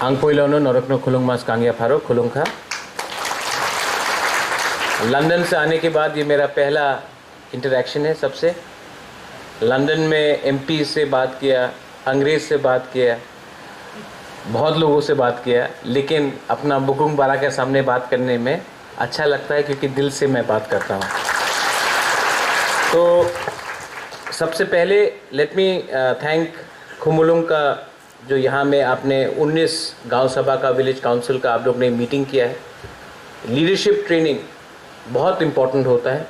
आंगपोइलोनो नरकनो खुलुंग मास कांगिया pharaoh खुलुंग खा। London से आने के बाद ये मेरा पहला इंटरेक्शन है सबसे। लंदन में एमपी से बात किया, अंग्रेज़ से बात किया, बहुत लोगों से बात किया, लेकिन अपना बुकुंग बारा के सामने बात करने में अच्छा लगता है क्योंकि दिल से मैं बात करता हूँ। तो सबसे पहले लेट मी थैंक खुमुलुंग का, जो यहाँ में आपने 19 गांव सभा का, विलेज काउंसिल का आप लोग ने मीटिंग किया है। लीडरशिप ट्रेनिंग बहुत इम्पोर्टेंट होता है।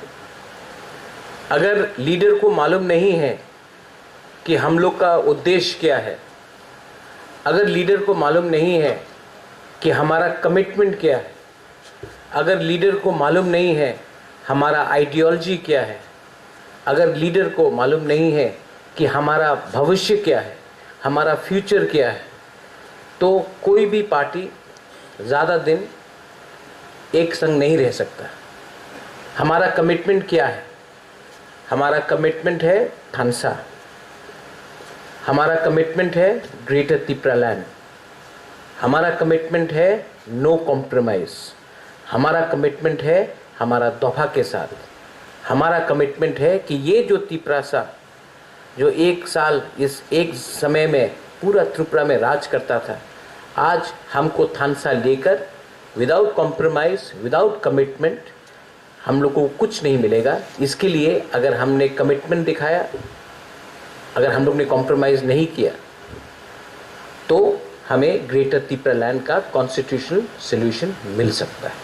अगर लीडर को मालूम नहीं है कि हम लोग का उद्देश्य क्या है, अगर लीडर को मालूम नहीं है कि हमारा कमिटमेंट क्या है, अगर लीडर को मालूम नहीं है हमारा आइडियोलॉजी क्या है, अगर लीडर को मालूम नहीं है कि हमारा भविष्य क्या है, हमारा फ्यूचर क्या है, तो कोई भी पार्टी ज़्यादा दिन एक संग नहीं रह सकता। हमारा कमिटमेंट क्या है? हमारा कमिटमेंट है थानसा, हमारा कमिटमेंट है ग्रेटर त्रिपुरा लैंड, हमारा कमिटमेंट है नो कॉम्प्रोमाइज़, हमारा कमिटमेंट है हमारा दोफा के साथ, हमारा कमिटमेंट है कि ये जो त्रिपुरा जो एक साल इस एक समय में पूरा त्रिपुरा में राज करता था, आज हमको थानसा लेकर विदाउट कॉम्प्रोमाइज़, विदाउट कमिटमेंट हम लोगों को कुछ नहीं मिलेगा। इसके लिए अगर हमने कमिटमेंट दिखाया, अगर हम लोग ने कॉम्प्रोमाइज़ नहीं किया, तो हमें ग्रेटर त्रिपुरा लैंड का कॉन्स्टिट्यूशनल सॉल्यूशन मिल सकता है।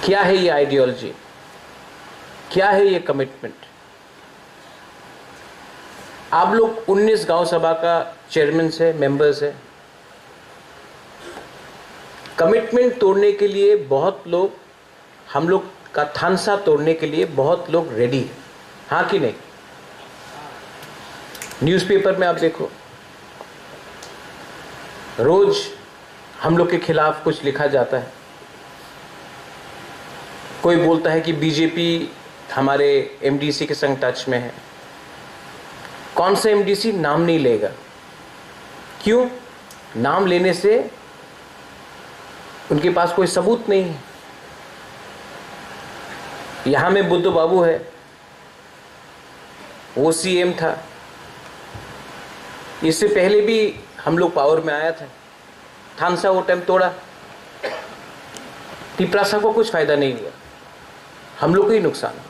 क्या है ये आइडियोलॉजी, क्या है ये कमिटमेंट? आप लोग 19 गांव सभा का चेयरमैन से मेंबर्स है। कमिटमेंट तोड़ने के लिए बहुत लोग, हम लोग का थानसा तोड़ने के लिए बहुत लोग रेडी है, हाँ कि नहीं? न्यूज़पेपर में आप देखो, रोज हम लोग के खिलाफ कुछ लिखा जाता है। कोई बोलता है कि बीजेपी हमारे एमडीसी के संग टच में है। कौन सा एमडीसी? नाम नहीं लेगा। क्यों? नाम लेने से उनके पास कोई सबूत नहीं है। यहां में बुद्ध बाबू है, वो सीएम था, इससे पहले भी हम लोग पावर में आया था। थानसा वो टाइम तोड़ा, त्रिपुरा को कुछ फायदा नहीं हुआ, हम लोग को ही नुकसान हुआ।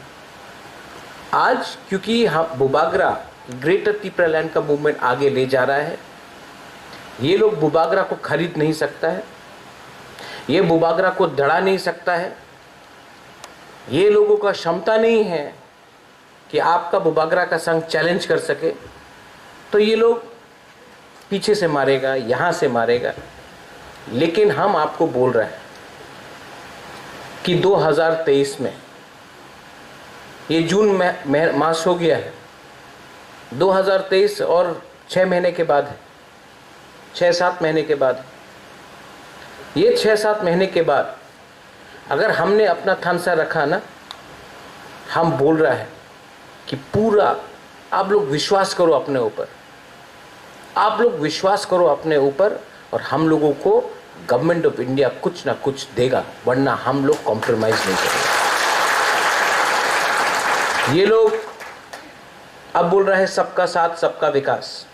आज क्योंकि हम बुबागरा ग्रेटर त्रिपुरा लैंड का मूवमेंट आगे ले जा रहा है, ये लोग बुबागरा को खरीद नहीं सकता है, ये बुबागरा को दड़ा नहीं सकता है, ये लोगों का क्षमता नहीं है कि आपका बुबागरा का संग चैलेंज कर सके, तो ये लोग पीछे से मारेगा, यहाँ से मारेगा। लेकिन हम आपको बोल रहे हैं कि 2023 में, ये जून में मास हो गया है, 2023 और 6 महीने के बाद है, 6-7 महीने के बाद, ये 6-7 महीने के बाद अगर हमने अपना थानसा रखा ना, हम बोल रहा है कि पूरा आप लोग विश्वास करो अपने ऊपर, आप लोग विश्वास करो अपने ऊपर, और हम लोगों को गवर्नमेंट ऑफ इंडिया कुछ ना कुछ देगा, वरना हम लोग कॉम्प्रोमाइज़ नहीं करेंगे। ये लोग अब बोल रहे हैं सबका साथ सबका विकास।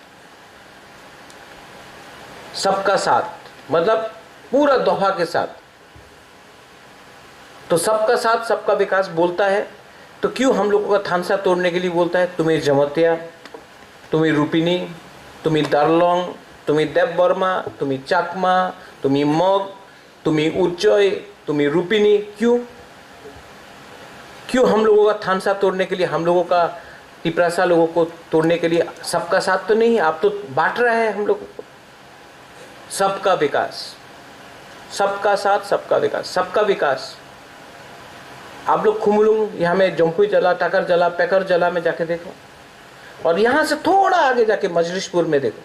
सबका साथ मतलब पूरा दोहा के साथ। तो सबका साथ सबका विकास बोलता है, तो क्यों हम लोगों का थानसा तोड़ने के लिए बोलता है? तुम्हें जमतिया, तुम्हें रूपिनी, तुम्हें दारलोंग, तुम्हें देवबर्मा, तुम्हें चाकमा, तुम्हें मग, तुम्हें उच्चय, तुम्हें रूपिनी, क्यों हम लोगों का थानसा तोड़ने के लिए, हम लोगों का त्रिपुरा लोगों को तोड़ने के लिए? सबका साथ तो नहीं, आप तो बांट रहे हैं हम लोगों को। सबका विकास, सबका साथ सबका विकास, सबका विकास। आप लोग खुमुलुंग यहाँ में जम्पुई जला, टाकर जला, पैकर जला में जाके देखो, और यहाँ से थोड़ा आगे जाके मजलिसपुर में देखो,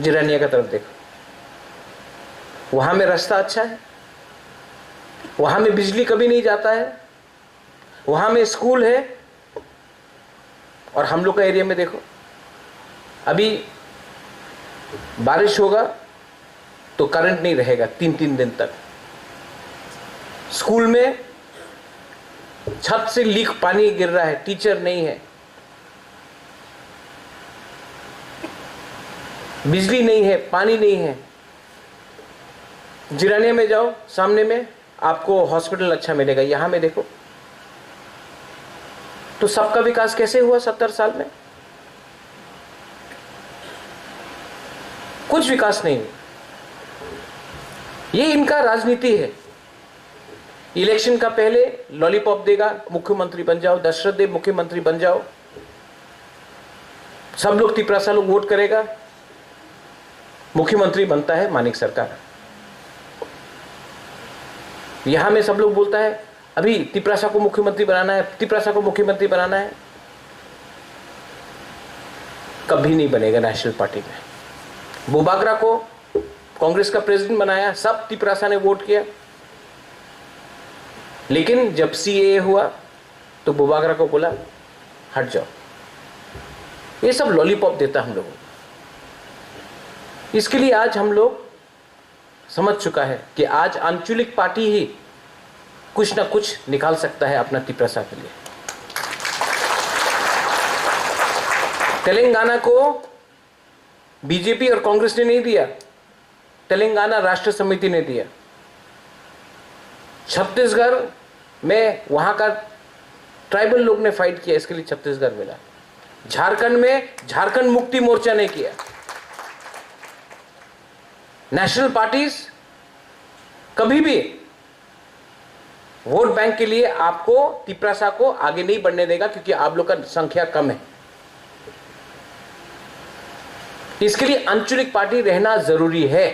जिरानिया की तरफ देखो, वहाँ में रास्ता अच्छा है, वहाँ में बिजली कभी नहीं जाता है, वहाँ में स्कूल है। और हम लोग का एरिया में देखो, अभी बारिश होगा तो करंट नहीं रहेगा 3-3 दिन तक। स्कूल में छत से लीक पानी गिर रहा है, टीचर नहीं है, बिजली नहीं है, पानी नहीं है। जिरानिया में जाओ, सामने में आपको हॉस्पिटल अच्छा मिलेगा, यहां में देखो तो सबका विकास कैसे हुआ 70 साल में? कुछ विकास नहीं हुआ। ये इनका राजनीति है। इलेक्शन का पहले लॉलीपॉप देगा, मुख्यमंत्री बन जाओ, दशरथ देव मुख्यमंत्री बन जाओ, सब लोग तिपरासा लोग वोट करेगा, मुख्यमंत्री बनता है मानिक सरकार। यहां में सब लोग बोलता है अभी तिपरासा को मुख्यमंत्री बनाना है, तिपरासा को मुख्यमंत्री बनाना है। कभी नहीं बनेगा नेशनल पार्टी में। बुबागरा को कांग्रेस का प्रेसिडेंट बनाया, सब तिपरासा ने वोट किया, लेकिन जब सीएए हुआ तो बुबागरा को बोला हट जाओ। ये सब लॉलीपॉप देता हम लोगों को। इसके लिए आज हम लोग समझ चुका है कि आज आंचलिक पार्टी ही कुछ ना कुछ निकाल सकता है अपना तिपरासा के लिए। तेलंगाना को बीजेपी और कांग्रेस ने नहीं दिया, तेलंगाना राष्ट्र समिति ने दिया। छत्तीसगढ़ में वहां का ट्राइबल लोग ने फाइट किया, इसके लिए छत्तीसगढ़ मिला। झारखंड में झारखंड मुक्ति मोर्चा ने किया। नेशनल पार्टीज कभी भी वोट बैंक के लिए आपको तिपरासा को आगे नहीं बढ़ने देगा, क्योंकि आप लोग का संख्या कम है। इसके लिए आंचलिक पार्टी रहना जरूरी है।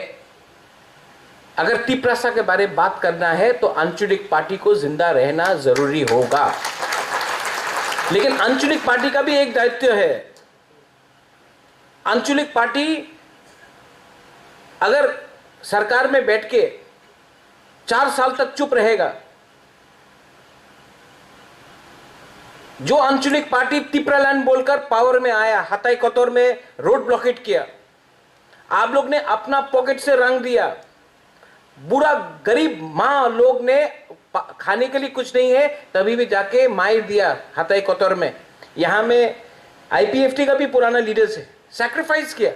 अगर तिपरासा के बारे में बात करना है तो आंचलिक पार्टी को जिंदा रहना जरूरी होगा। लेकिन आंचलिक पार्टी का भी एक दायित्व है। आंचलिक पार्टी अगर सरकार में बैठ के 4 साल तक चुप रहेगा, जो आंचलिक पार्टी तिपरालैंड बोलकर पावर में आया, हताई कोतोर में रोड ब्लॉकेट किया, आप लोग ने अपना पॉकेट से रंग दिया, बुरा गरीब मां लोग ने खाने के लिए कुछ नहीं है तभी भी जाके मार दिया हताई कोतोर में। यहां में आईपीएफटी का भी पुराना लीडर्स है, सैक्रिफाइस किया।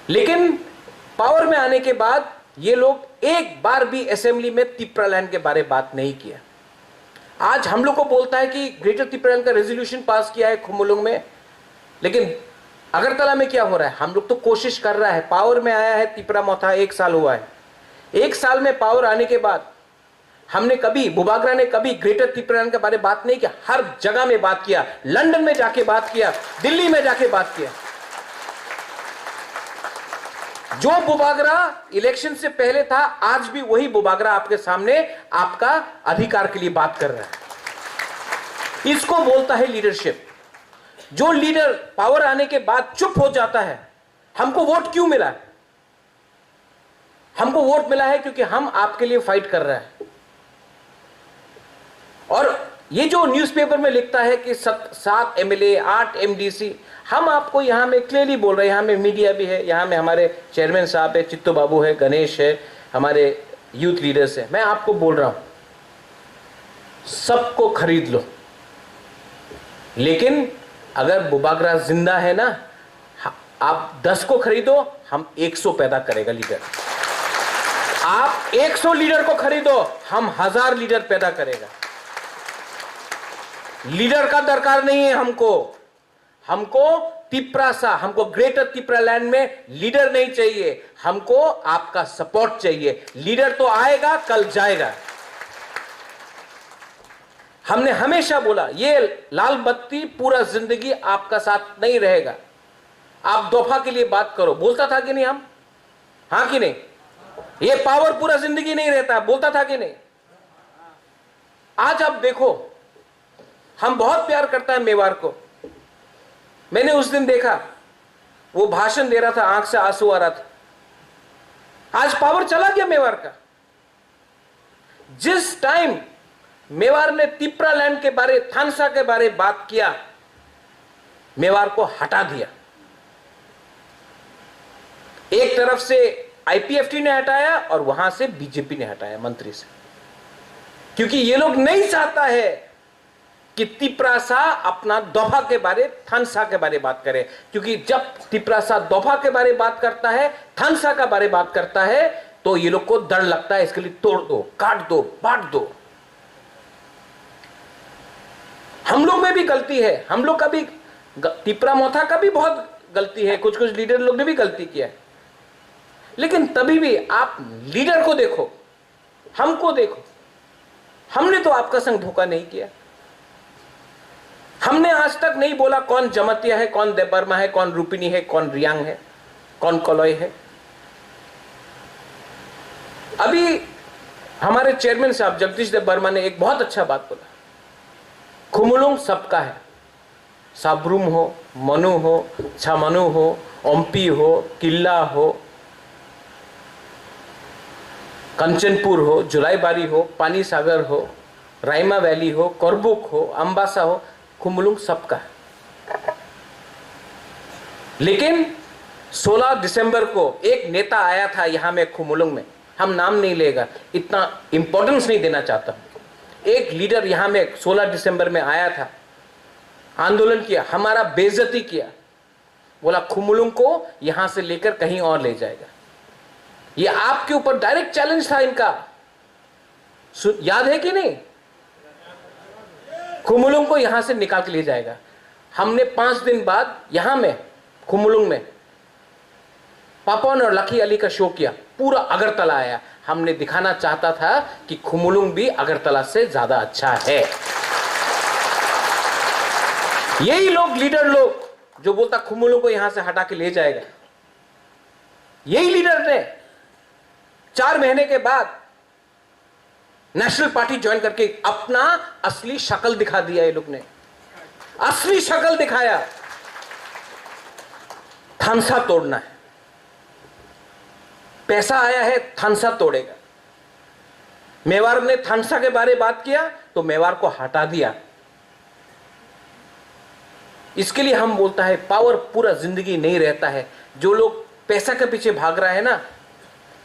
लेकिन पावर में आने के बाद ये लोग एक बार भी असेंबली में तिपरालैंड के बारे में बात नहीं किया। आज हम लोग को बोलता है कि ग्रेटर तिपरालैंड का रेजोल्यूशन पास किया है खुमुलुंग में, लेकिन अगरतला में क्या हो रहा है? हम लोग तो कोशिश कर रहा है। पावर में आया है तिपरा मोथा 1 साल हुआ है। 1 साल में पावर आने के बाद हमने कभी, बुबागरा ने कभी ग्रेटर तिपरालैंड के बारे में बात नहीं किया। हर जगह में बात किया, लंदन में जाके बात किया, दिल्ली में जाके बात किया। जो बुबागरा इलेक्शन से पहले था, आज भी वही बुबागरा आपके सामने आपका अधिकार के लिए बात कर रहा है। इसको बोलता है लीडरशिप। जो लीडर पावर आने के बाद चुप हो जाता है। हमको वोट क्यों मिला? हमको वोट मिला है क्योंकि हम आपके लिए फाइट कर रहे हैं। और ये जो न्यूज़पेपर में लिखता है कि 7 एमएलए 8 एमडीसी, हम आपको यहां में क्लियरली बोल रहे हैं। यहां में मीडिया भी है, यहां में हमारे चेयरमैन साहब है, चित्तो बाबू है, गणेश है, हमारे यूथ लीडर्स है। मैं आपको बोल रहा हूं, सबको खरीद लो, लेकिन अगर बुबागरा जिंदा है ना, आप 10 को खरीदो, हम 100 पैदा करेगा लीडर। आप 100 लीडर को खरीदो, हम 1000 लीडर पैदा करेगा। लीडर का दरकार नहीं है हमको तिपरासा, हमको ग्रेटर तिपरालैंड में लीडर नहीं चाहिए, हमको आपका सपोर्ट चाहिए। लीडर तो आएगा, कल जाएगा। हमने हमेशा बोला ये लाल बत्ती पूरा जिंदगी आपका साथ नहीं रहेगा। आप दफा के लिए बात करो, बोलता था कि नहीं हम? हां कि नहीं? ये पावर पूरा जिंदगी नहीं रहता, बोलता था कि नहीं? आज आप देखो, हम बहुत प्यार करता है मेवाड़ को। मैंने उस दिन देखा, वो भाषण दे रहा था, आंख से आंसू आ रहा था। आज पावर चला गया मेवाड़ का। जिस टाइम मेवाड़ ने तिपरालैंड के बारे, थानसा के बारे बात किया, मेवाड़ को हटा दिया। एक तरफ से आईपीएफटी ने हटाया और वहां से बीजेपी ने हटाया मंत्री से, क्योंकि ये लोग नहीं चाहता है कि तिपरासा अपना दोफा के बारे, थानसा के बारे बात करे, क्योंकि जब तिपरासा दोफा के बारे बात करता है, थानसा का बारे बात करता है, तो ये लोग को डर लगता है, इसके लिए तोड़ दो, काट दो, बांट दो। हम लोग में भी गलती है, हम लोग का भी, तिपरा मोथा का भी बहुत गलती है, कुछ कुछ लीडर लोग ने भी गलती किया है, लेकिन तभी भी आप लीडर को देखो, हमको देखो। हमने तो आपका संग धोखा नहीं किया, हमने आज तक नहीं बोला कौन जमतिया है, कौन देबर्मा है, कौन रूपिनी है, कौन रियांग है, कौन कलॉय है। अभी हमारे चेयरमैन साहब जगदीश देबबर्मा ने एक बहुत अच्छा बात बोला, खुमुलुंग सबका है, साब्रुम हो, मनु हो, छामनु हो, ओम्पी हो, किल्ला हो, कंचनपुर हो, जुलाईबारी हो, पानी सागर हो, राइमा वैली हो, करबुक हो, अंबासा हो, खुमुलुंग सबका है। लेकिन 16 दिसंबर को एक नेता आया था यहां में खुमुलुंग में, हम नाम नहीं लेगा, इतना इंपॉर्टेंस नहीं देना चाहता। एक लीडर यहां में 16 दिसंबर में आया था, आंदोलन किया, हमारा बेइज्जती किया, बोला खुमुलुंग को यहां से लेकर कहीं और ले जाएगा। ये आपके ऊपर डायरेक्ट चैलेंज था इनका, याद है कि नहीं? खुमुलुंग को यहां से निकाल के ले जाएगा। हमने 5 दिन बाद यहां में खुमुलुंग में पापन और लकी अली का शो किया, पूरा अगरतला आया। हमने दिखाना चाहता था कि खुमुलुंग भी अगरतला से ज्यादा अच्छा है। यही लोग, लीडर लोग जो बोलता खुमुलुंग को यहां से हटा के ले जाएगा, यही लीडर ने 4 महीने के बाद नेशनल पार्टी ज्वाइन करके अपना असली शक्ल दिखा दिया। ये लोग ने असली शक्ल दिखाया, थानसा तोड़ना है, पैसा आया है, थानसा तोड़ेगा। मेवाड़ ने थानसा के बारे बात किया तो मेवाड़ को हटा दिया। इसके लिए हम बोलता है पावर पूरा जिंदगी नहीं रहता है। जो लोग पैसा के पीछे भाग रहा है ना,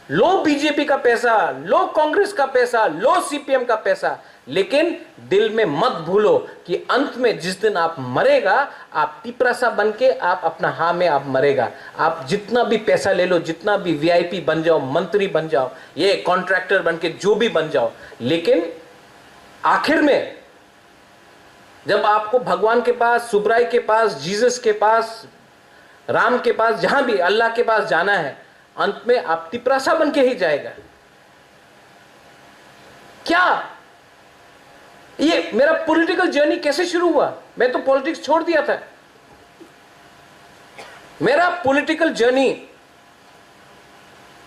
लो बीजेपी का पैसा, लो कांग्रेस का पैसा, लो सीपीएम का पैसा, लेकिन दिल में मत भूलो कि अंत में जिस दिन आप मरेगा, आप तिपरासा बन के आप अपना हाँ में आप मरेगा। आप जितना भी पैसा ले लो, जितना भी वीआईपी बन जाओ, मंत्री बन जाओ, ये कॉन्ट्रैक्टर बन के जो भी बन जाओ, लेकिन आखिर में जब आपको भगवान के पास, सुब्राई के पास, जीसस के पास, राम के पास, जहां भी अल्लाह के पास जाना है, अंत में आप तिपरासा बन के ही जाएगा। क्या ये मेरा पॉलिटिकल जर्नी कैसे शुरू हुआ? मैं तो पॉलिटिक्स छोड़ दिया था। मेरा पॉलिटिकल जर्नी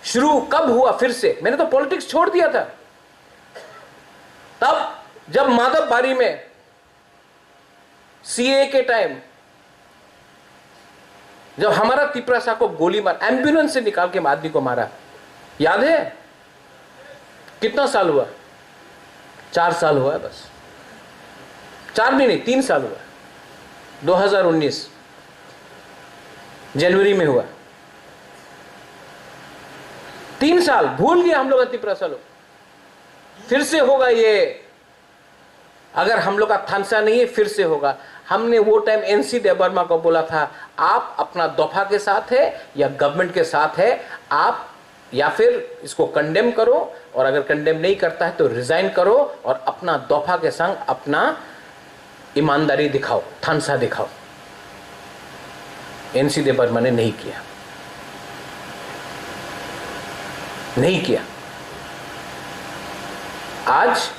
शुरू कब हुआ? फिर से मैंने तो पॉलिटिक्स छोड़ दिया था। तब जब माधव बारी में सीए के टाइम जब हमारा तिपरासा को गोली मार, एम्बुलेंस से निकाल के आदमी को मारा, याद है? कितना साल हुआ? 4 साल हुआ है बस। 4 भी नहीं, 3 साल हुआ। 2019 जनवरी में हुआ। 3 साल भूल गया हम लोग तिपरासा लोग। फिर से होगा ये, अगर हम लोग का थानसा नहीं है फिर से होगा। हमने वो टाइम एनसी देबबर्मा को बोला था, आप अपना दफा के साथ है या गवर्नमेंट के साथ है, आप या फिर इसको कंडेम करो, और अगर कंडेम नहीं करता है तो रिजाइन करो और अपना दफा के संग अपना ईमानदारी दिखाओ, थानसा दिखाओ। एनसी देबबर्मा ने नहीं किया, नहीं किया। आज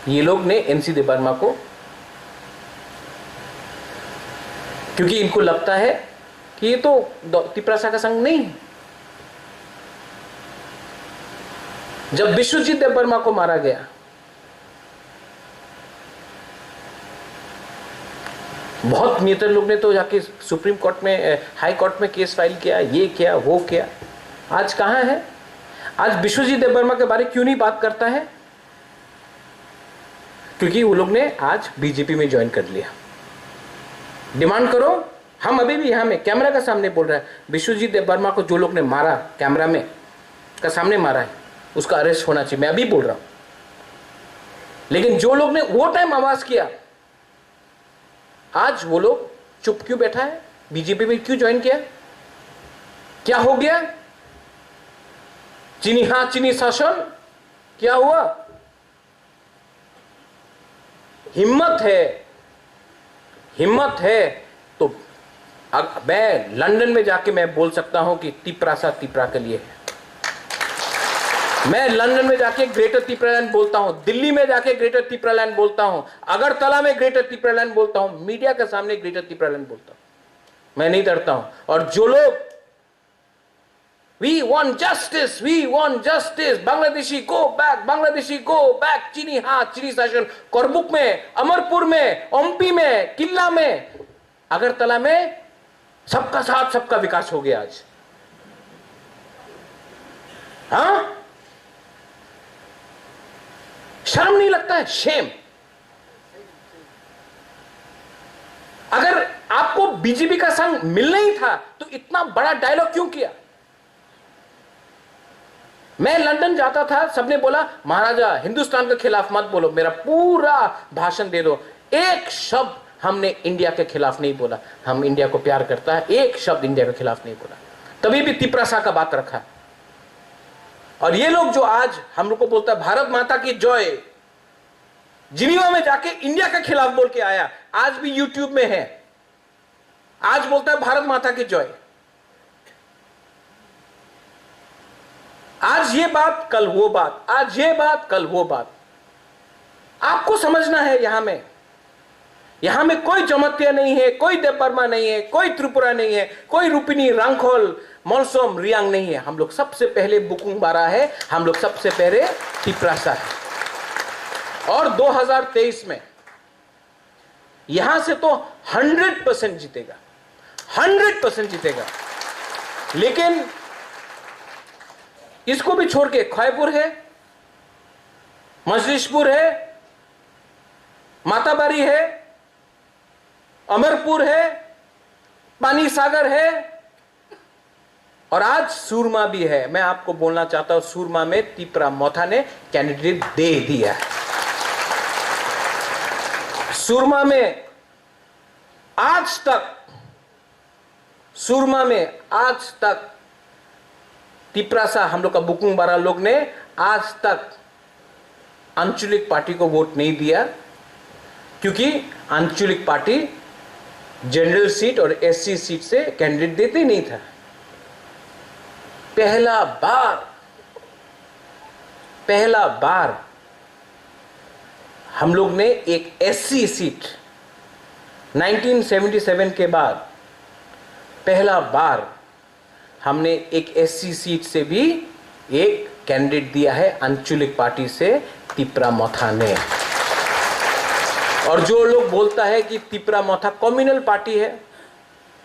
ये लोग ने एनसी देबबर्मा को, क्योंकि इनको लगता है कि ये तो तिपरासा का संग नहीं है। जब विश्वजीत देबबर्मा को मारा गया, बहुत नेता लोग ने तो जाके सुप्रीम कोर्ट में, हाई कोर्ट में केस फाइल किया, ये किया, वो किया। आज कहां है? आज विश्वजीत देबबर्मा के बारे क्यों नहीं बात करता है? क्योंकि वो लोग ने आज बीजेपी में ज्वाइन कर लिया। डिमांड करो, हम अभी भी यहाँ में कैमरा का सामने बोल रहे हैं, विश्वजीत देव वर्मा को जो लोग ने मारा, कैमरा में का सामने मारा है, उसका अरेस्ट होना चाहिए, मैं अभी बोल रहा हूं। लेकिन जो लोग ने वो टाइम आवाज किया, आज वो लोग चुप क्यों बैठा है? बीजेपी में क्यों ज्वाइन किया? क्या हो गया? चीनी हाथ चीनी शासन क्या हुआ? हिम्मत है तो मैं लंदन में जाके मैं बोल सकता हूं कि तिपरासा तिपरा के लिए है। मैं लंदन में जाके ग्रेटर तिपरालैंड बोलता हूं, दिल्ली में जाके ग्रेटर तिपरालैंड बोलता हूं, अगरतला में ग्रेटर तिपरालैंड बोलता हूं, मीडिया के सामने ग्रेटर तिपरालैंड बोलता हूं। मैं नहीं डरता हूं। और जो लोग we want justice, Bangladeshi go back, चीनी हाथ चीनी शासन, करबुक में, अमरपुर में, ओमपी में, किल्ला में, अगरतला में सबका साथ सबका विकास हो गया आज। हाँ, शर्म नहीं लगता है? शेम। अगर आपको बीजेपी का संग मिलना ही था तो इतना बड़ा डायलॉग क्यों किया? मैं लंदन जाता था, सबने बोला महाराजा हिंदुस्तान के खिलाफ मत बोलो, मेरा पूरा भाषण दे दो। एक शब्द हमने इंडिया के खिलाफ नहीं बोला। हम इंडिया को प्यार करता है, एक शब्द इंडिया के खिलाफ नहीं बोला। तभी भी तिपरासा का बात रखा। और ये लोग जो आज हम लोग को बोलता है भारत माता की जय, जिनीवा में जाके इंडिया के खिलाफ बोल के आया, आज भी यूट्यूब में है, आज बोलता है भारत माता की जय। आज ये बात कल वो बात, आज ये बात कल वो बात। आपको समझना है यहां में कोई जमतिया नहीं है, कोई देवबर्मा नहीं है, कोई त्रिपुरा नहीं है, कोई रूपिनी, रांखोल, मोलसोम, रियांग नहीं है। हम लोग सबसे पहले बुकुंग बारा है, हम लोग सबसे पहले तिपरासा है। और 2023 में यहां से तो 100% जीतेगा, 100% जीतेगा। लेकिन इसको भी छोड़ के खैपुर है, मजलिसपुर है, माताबारी है, अमरपुर है, पानी सागर है और आज सूरमा भी है। मैं आपको बोलना चाहता हूं, सूरमा में तिपरा मोथा ने कैंडिडेट दे दिया है। सूरमा में आज तक तिपरासा हम लोग का बुकुंग बारा लोग ने आज तक आंचलिक पार्टी को वोट नहीं दिया, क्योंकि आंचलिक पार्टी जनरल सीट और एससी सीट से कैंडिडेट देते ही नहीं था। पहला बार हम लोग ने एक एससी सीट 1977 के बाद पहला बार हमने एक एससी सीट से भी एक कैंडिडेट दिया है आंचलिक पार्टी से, तिपरा मोथा ने। और जो लोग बोलता है कि तिपरा मोथा कम्युनल पार्टी है,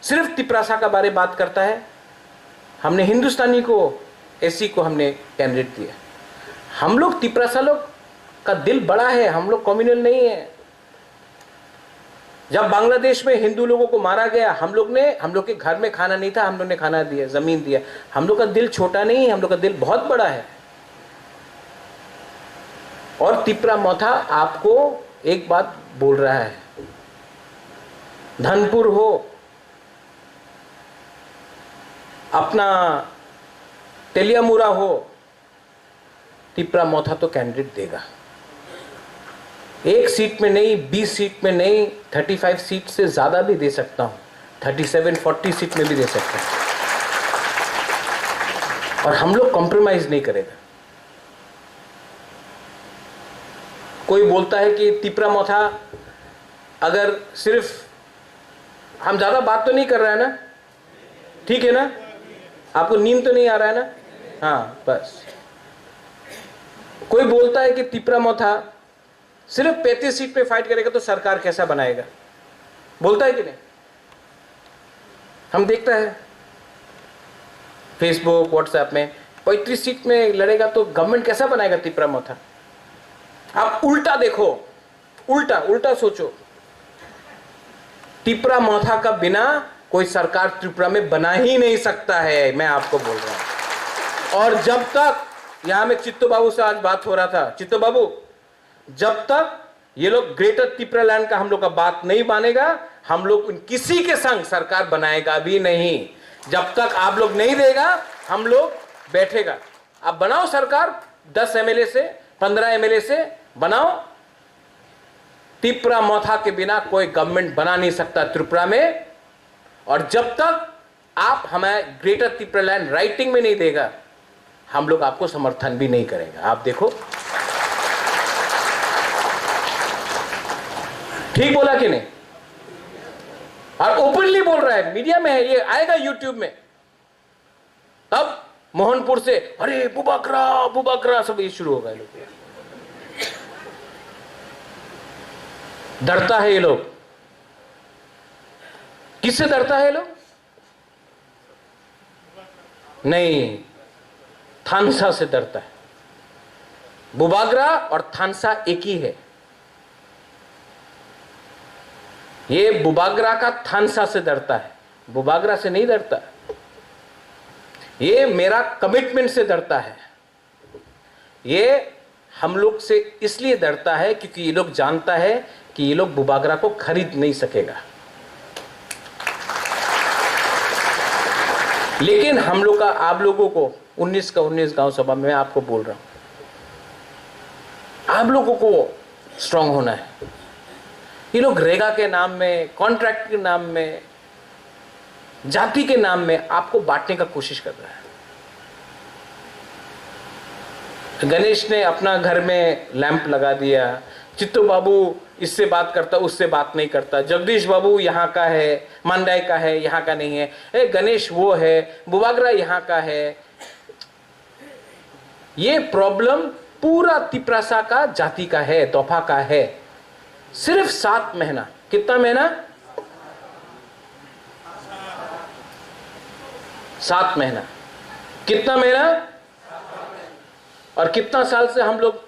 सिर्फ तिपरासा का बारे बात करता है, हमने हिंदुस्तानी को, एससी को हमने कैंडिडेट दिया। हम लोग तिपरासा लोग का दिल बड़ा है, हम लोग कम्युनल नहीं है। जब बांग्लादेश में हिंदू लोगों को मारा गया, हम लोग के घर में खाना नहीं था, हम लोग ने खाना दिया, जमीन दिया। हम लोग का दिल छोटा नहीं है, हम लोग का दिल बहुत बड़ा है। और तिपरा मोथा आपको एक बात बोल रहा है, धनपुर हो, अपना तेलियामुरा हो, तिपरा मोथा तो कैंडिडेट देगा। एक सीट में नहीं, 20 सीट में नहीं, 35 सीट से ज्यादा भी दे सकता हूं, 37-40 सीट में भी दे सकता हूं। और हम लोग कॉम्प्रोमाइज नहीं करेगा। कोई बोलता है कि तिपरा मोथा, अगर सिर्फ, हम ज्यादा बात तो नहीं कर रहे हैं ना, ठीक है ना? आपको नींद तो नहीं आ रहा है ना? हाँ, बस। कोई बोलता है कि तिपरा मोथा सिर्फ 35 सीट पे फाइट करेगा तो सरकार कैसा बनाएगा, बोलता है कि नहीं? हम देखता है फेसबुक, व्हाट्सएप में 35 सीट में लड़ेगा तो गवर्नमेंट कैसा बनाएगा तिपरा मोथा। आप उल्टा देखो, उल्टा सोचो, तिपरा मोथा का बिना कोई सरकार त्रिपुरा में बना ही नहीं सकता है, मैं आपको बोल रहा हूं। और जब तक यहां में चित्तो बाबू से आज बात हो रहा था, चित्तो बाबू, जब तक ये लोग ग्रेटर त्रिपुरा लैंड का हम लोग का बात नहीं मानेगा, हम लोग किसी के संग सरकार बनाएगा भी नहीं। जब तक आप लोग नहीं देगा, हम लोग बैठेगा। आप बनाओ सरकार, 10 एमएलए से, 15 एमएलए से बनाओ। त्रिपुरा मौथा के बिना कोई गवर्नमेंट बना नहीं सकता त्रिपुरा में। और जब तक आप हमें ग्रेटर त्रिपुरा लैंड राइटिंग में नहीं देगा, हम लोग आपको समर्थन भी नहीं करेंगे। आप देखो, ठीक बोला कि नहीं? और ओपनली बोल रहा है, मीडिया में है, ये आएगा यूट्यूब में। तब मोहनपुर से अरे बुबाकरा सब ये शुरू होगा। लोग डरता है, ये लोग किससे डरता है? ये लोग नहीं, थानसा से डरता है। बुबागरा और थानसा एक ही है। ये बुबागरा का थानसा से डरता है, बुबागरा से नहीं डरता। ये मेरा कमिटमेंट से डरता है। ये हम लोग से इसलिए डरता है क्योंकि ये लोग जानता है कि ये लोग बुबागरा को खरीद नहीं सकेगा। लेकिन हम लोग का, आप लोगों को 19 का 19 गांव सभा में मैं आपको बोल रहा हूं, आप लोगों को स्ट्रांग होना है। ये लोग रेगा के नाम में, कॉन्ट्रैक्ट के नाम में, जाति के नाम में आपको बांटने का कोशिश कर रहा है। गणेश ने अपना घर में लैंप लगा दिया, चित्तो बाबू इससे बात करता, उससे बात नहीं करता, जगदीश बाबू यहाँ का है, मांडाई का है, यहाँ का नहीं है, गणेश वो है, बुबागरा यहाँ का है। ये प्रॉब्लम पूरा तिपरासा का जाति का है, तोफा का है। सिर्फ 7 महीना, कितना महीना? 7 महीना, कितना महीना? और कितना साल से हम लोग